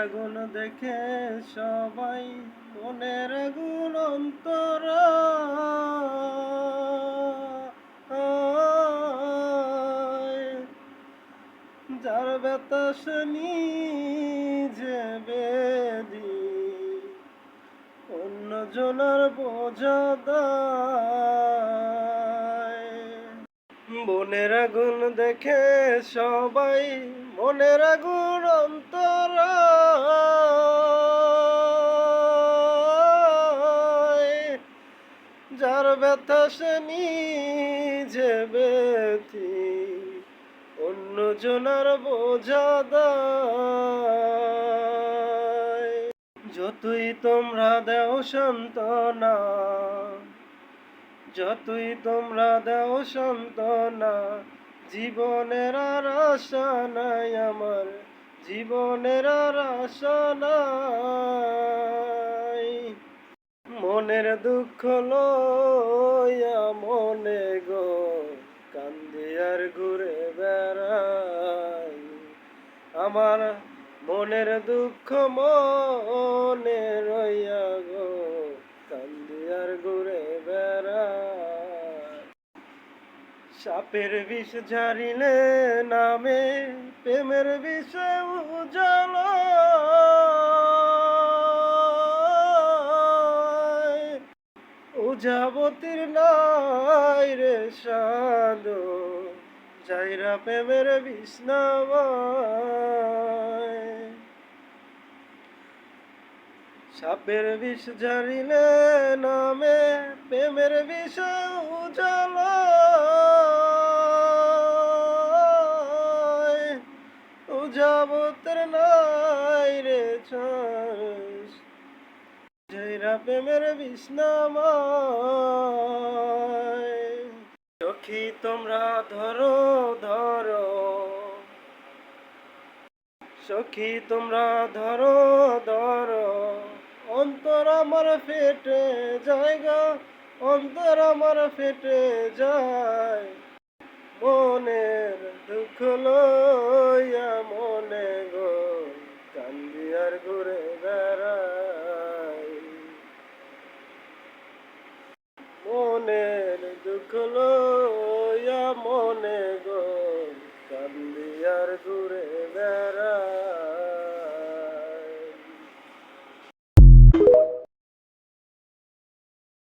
আগুন দেখে সবাই মনের আগুন অন্তর যার বাতাস নিজে বেদি অন্য জনার বোঝা দায়। মনের আগুন দেখে সবাই মনের আগুন অন্তর যার ব্যথা সে নিজে ব্যথি অন্য জনার বোঝা দায়। যতই তোমরা দেও সান্ত্বনা, যতই তোমরা দেও সান্ত্বনা, জীবনের আর আশা নাই আমার, জীবনের আর আশা নাই। মনের দুঃখ লইয়া মনে গো কান্দি আর ঘুরে বেড়াই, আমার মনের দুঃখ মনে রইয়া গো কান্দি আর ঘুরে বেড়াই। সাপের বিষ ঝারিলে নামে প্রেমের বিষে উজালা, উজাবতীর নাই রে সাধু যাইরা প্রেমের বিষ্ণাময়। সাপের বিষ ঝারিলে নামে প্রেমের বিষ উজালা, উজাবতীর নাই রে যাইরা প্রেমের বিষ্ণাময়। সখী তোমরা ধরো ধরো, সখী তোমরা ধরো ধরো, অন্তর আমার ফেটে জায়গা, অন্তর আমার ফেটে যায়। মনের দুঃখ লইয়া মনে গো কান্দি আর ঘুরে